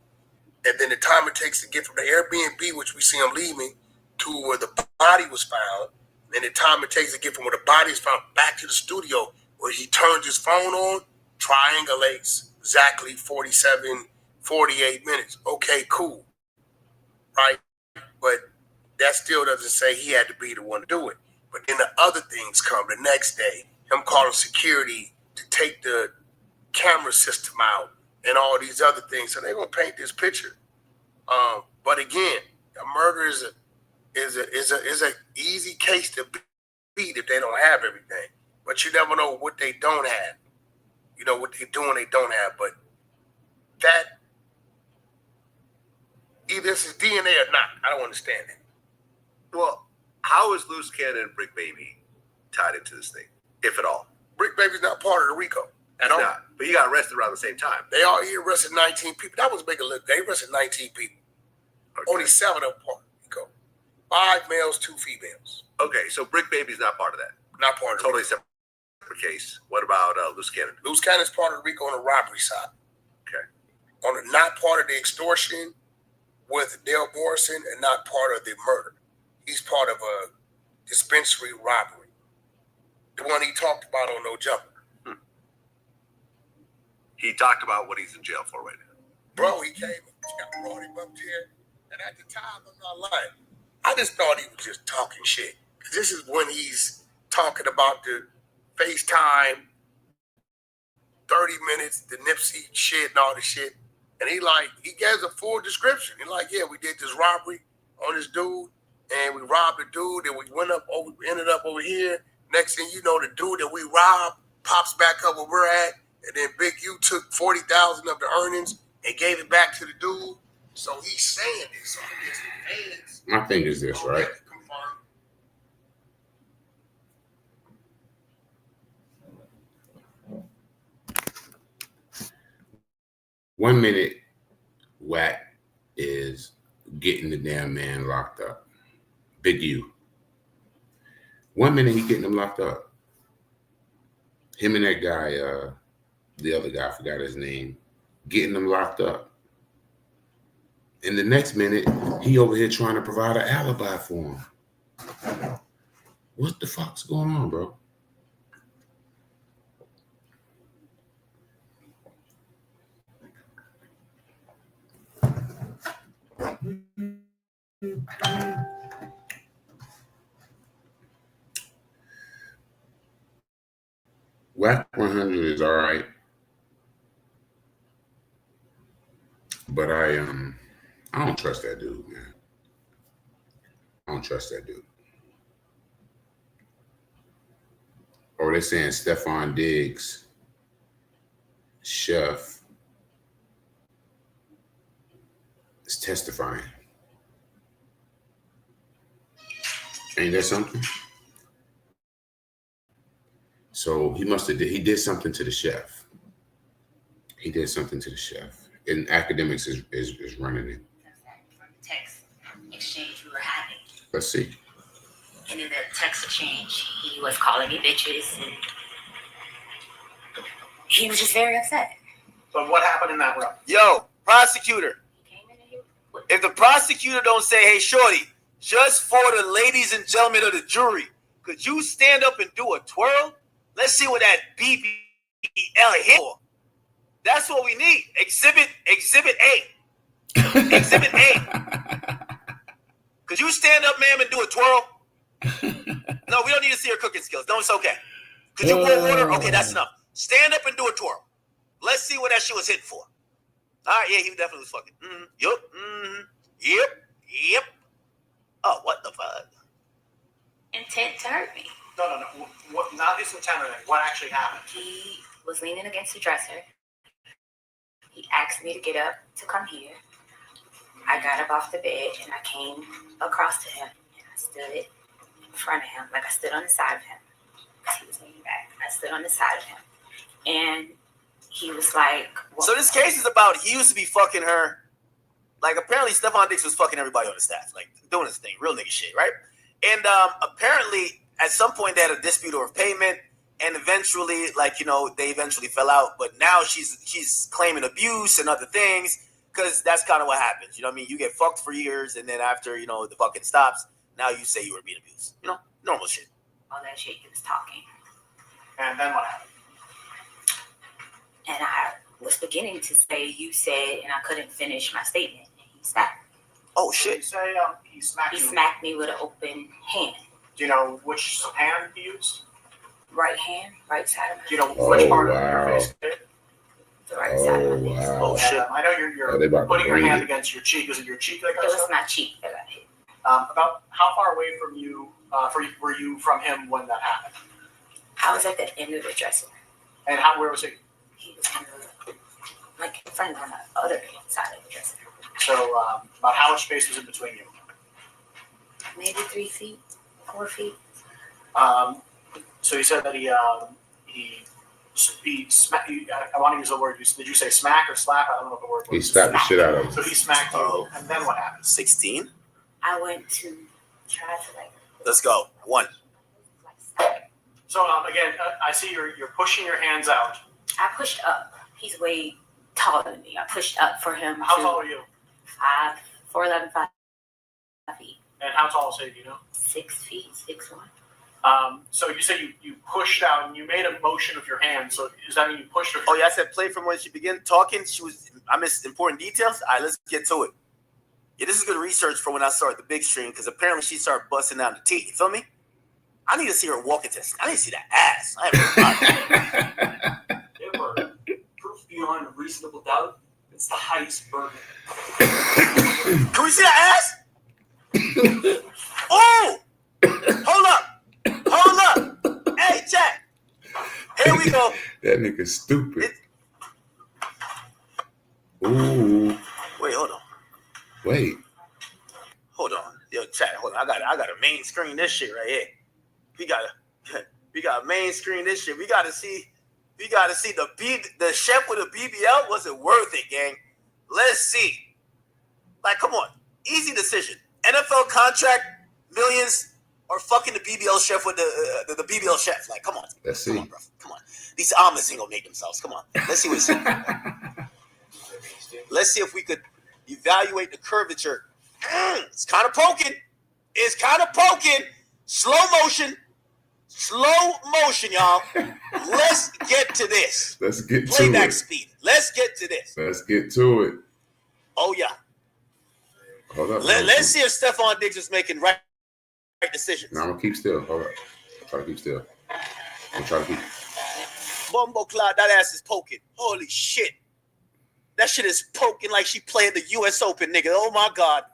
and then the time it takes to get from the Airbnb, which we see him leaving, to where the body was found, and the time it takes to get from where the body is found back to the studio where he turns his phone on, triangulates exactly 47, 48 minutes. Okay, cool. Right? But that still doesn't say he had to be the one to do it. But then the other things come the next day, him calling security to take the camera system out and all these other things. So they're going to paint this picture. But again, a murder is an easy case to beat if they don't have everything. But you never know what they don't have. You know, what they do and they don't have. But that, either this is DNA or not. I don't understand it. Well, how is Loose Cannon and Brick Baby tied into this thing, if at all? Brick Baby's not part of the RICO. And but he got arrested around the same time. He arrested 19 people. That was big a little. They arrested 19 people. Okay. Only 7 of them part. 5 males, 2 females. Okay, so Brick Baby's not part of that. Not part of totally separate case. What about Loose Cannon? Loose Cannon's part of Rico on the robbery side. Okay. On the not part of the extortion with Dale Morrison and not part of the murder. He's part of a dispensary robbery. The one he talked about on No Jumper. He talked about what he's in jail for right now. Bro, he came, brought him up here, and at the time, I'm not lying, I just thought he was just talking shit. This is when he's talking about the FaceTime, 30 minutes, the Nipsey shit and all this shit. And he gave a full description. He yeah, we did this robbery on this dude, and we robbed the dude, and we ended up over here. Next thing you know, the dude that we robbed pops back up where we're at, and then Big U took 40,000 of the earnings and gave it back to the dude. So he's saying this. So I guess the fans. My thing is this, right? 1 minute, Wack is getting the damn man locked up. Big U. 1 minute, he getting him locked up. Him and that guy, the other guy, I forgot his name, getting him locked up. In the next minute, he over here trying to provide an alibi for him. What the fuck's going on, bro? Wack100 is all right, but I don't trust that dude, man. I don't trust that dude. Oh, they're saying Stephon Diggs, chef, is testifying. Ain't that something? So he did something to the chef. He did something to the chef. And academics is running it. Text exchange we were having. Let's see. And in the text exchange, he was calling me bitches, and he was just very upset. But what happened in that room? Yo, prosecutor. If the prosecutor don't say, hey, shorty, just for the ladies and gentlemen of the jury, could you stand up and do a twirl? Let's see what that BBL hit for. That's what we need. Exhibit A. Exhibit A. Could you stand up, ma'am, and do a twirl? No, we don't need to see your cooking skills. No, it's okay. Could you pour water? Okay, that's enough. Stand up and do a twirl. Let's see what that shit was hitting for. All right, yeah, he definitely was fucking. Yep. Oh, what the fuck? Intent to hurt me. No. What, not his intent. What actually happened? He was leaning against the dresser. He asked me to get up to come here. I got up off the bed and I came across to him and I stood in front of him, like I stood on the side of him because he was leaning back. I stood on the side of him and he was like, so this case is about he used to be fucking her. Like apparently Stephon Diggs was fucking everybody on the staff, like doing his thing, real nigga shit, right? And apparently at some point they had a dispute over payment, and eventually, like, you know, they eventually fell out. But now she's claiming abuse and other things because that's kind of what happens. You know what I mean? You get fucked for years, and then after, you know, the fucking stops, now you say you were being abused. You know, normal shit. All that shit, he was talking. And then what happened? And I was beginning to say, you said, and I couldn't finish my statement. And he stopped. Oh, shit. Did you say he smacked you? He smacked me with an open hand. Do you know which hand he used? Right hand, right side of my face. Do you know which part of your face? The right side of my face. Oh, shit. I know you're putting your hand against your cheek. Was it your cheek that got It was my cheek that got hit. About how far away from you were you from him when that happened? I was at the end of the dresser. And where was he? He was like in front of the other side of the dresser. So about how much space was in between you? Maybe 3 feet, 4 feet. So you said that he I want to use the word. Did you say smack or slap? I don't know what the word was. He slapped the shit out of him. So he smacked you, and then what happened? 16? I went to try to like. Let's go. 1. So again, I see you're pushing your hands out. I pushed up. He's way taller than me. I pushed up for him. How tall are you? 4'11", 5 feet. And how tall is he? Do you know? 6 feet, 6'1". So you said you pushed out and you made a motion of your hand. So does that mean you pushed her? Oh yeah, I said play from when she began talking. I missed important details. All right, let's get to it. Yeah, this is good research for when I started the big stream because apparently she started busting out the teeth. You feel me? I need to see her walking test. I need to see that ass. There were proof beyond a reasonable doubt. It's the highest burden. Can we see that ass? Oh! Hold up! Hey, Jack. Here we go. That nigga's stupid. Ooh. Wait, hold on. Wait. Hold on. Yo, chat, hold on. I gotta main screen this shit right here. We gotta main screen this shit. We gotta see the chef with a BBL. Was it worth it, gang? Let's see. Like, come on. Easy decision. NFL contract, millions, or fucking the BBL chef with the BBL chef. Like, come on. Let's see. Come on, bro. Come on. These omelets ain't gonna make themselves. Come on. Let's see what's Let's see if we could evaluate the curvature. It's kind of poking. Slow motion, y'all. Let's get to this. Let's get to it. Playback speed. Let's get to this. Let's get to it. Oh, yeah. Hold up. Let's see if Stephon Diggs is making right decisions. No, I'm going to keep still. Hold up. Try to keep still. I'm trying to keep. Bumbo Cloud, that ass is poking. Holy shit. That shit is poking like she played the U.S. Open, nigga. Oh, my God.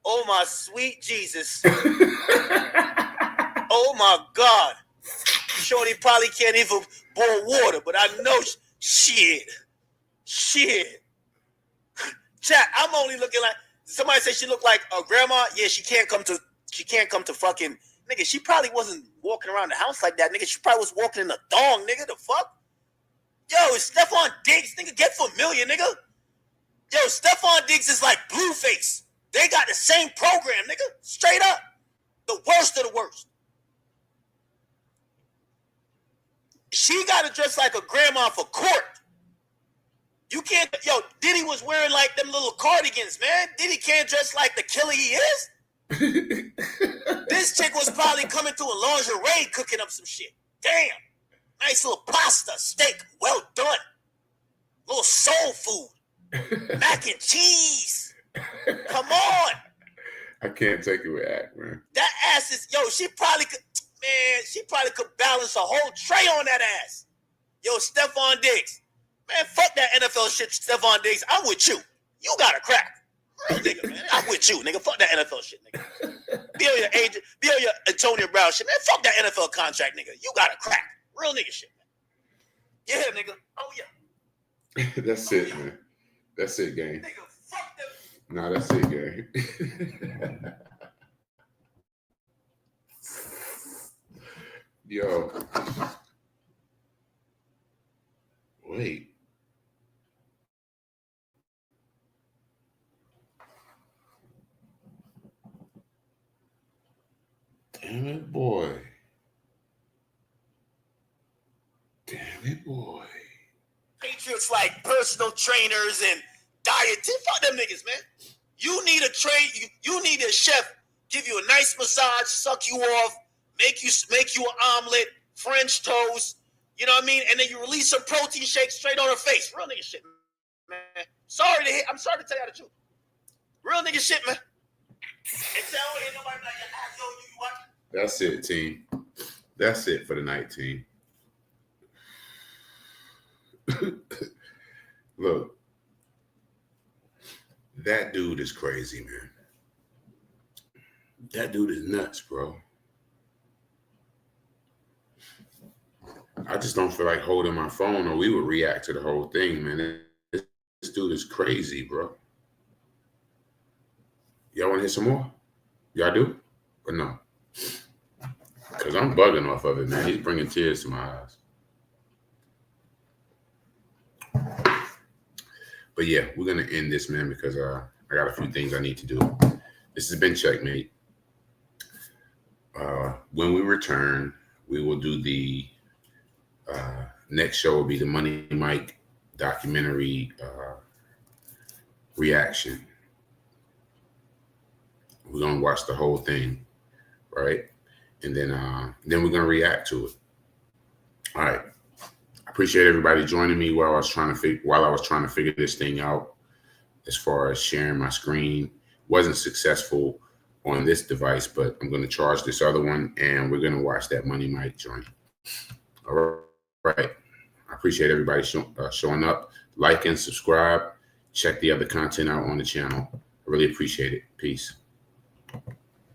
Oh, my sweet Jesus. Oh, my God. Shorty probably can't even boil water, but I know shit. Chat, I'm only looking like somebody said she looked like a grandma. Yeah, she can't come to fucking nigga. She probably wasn't walking around the house like that, nigga. She probably was walking in a thong, nigga. The fuck? Yo, it's Stephon Diggs, nigga. Get familiar, nigga. Yo, Stephon Diggs is like Blueface. They got the same program, nigga. Straight up. The worst of the worst. She got to dress like a grandma for court. You can't, yo, Diddy was wearing like them little cardigans, man. Diddy can't dress like the killer he is. This chick was probably coming to a lingerie cooking up some shit. Damn. Nice little pasta, steak, well done. Little soul food. Mac and cheese. Come on. I can't take it with act, man. That ass is, yo, she probably could balance a whole tray on that ass. Yo, Stephon Diggs. Man, fuck that NFL shit, Stephon Diggs. I'm with you. You got a crack. Real nigga, man. I'm with you, nigga. Fuck that NFL shit, nigga. Be on your Antonio Brown shit, man. Fuck that NFL contract, nigga. You got a crack. Real nigga shit, man. Yeah, nigga. Oh, yeah. That's it, man. That's it, gang. Nigga, fuck them. Nah, that's it, gang. Yo. Wait. Damn it, boy. Patriots like personal trainers and diet. Fuck them niggas, man. You need a you need a chef, give you a nice massage, suck you off, make you an omelet, French toast, you know what I mean? And then you release some protein shake straight on her face. Real nigga shit, man. I'm sorry to tell you the truth. Real nigga shit, man. And tell ain't nobody like yo, you what? That's it, team. That's it for the night, team. Look, that dude is crazy, man. That dude is nuts, bro. I just don't feel like holding my phone or we would react to the whole thing, man. This dude is crazy, bro. Y'all want to hear some more? Y'all do? Or no? Because I'm bugging off of it, man. He's bringing tears to my eyes. But yeah, we're gonna end this, man, because I got a few things I need to do. This has been Checkmate. When we return, we will do the next show will be the Money Mike documentary reaction. We're gonna watch the whole thing, right? And then we're gonna react to it. All right. I appreciate everybody joining me while I was trying to figure this thing out. As far as sharing my screen, wasn't successful on this device, but I'm gonna charge this other one, and we're gonna watch that Money Mike joint. All right. I appreciate everybody showing up. Like and subscribe. Check the other content out on the channel. I really appreciate it. Peace.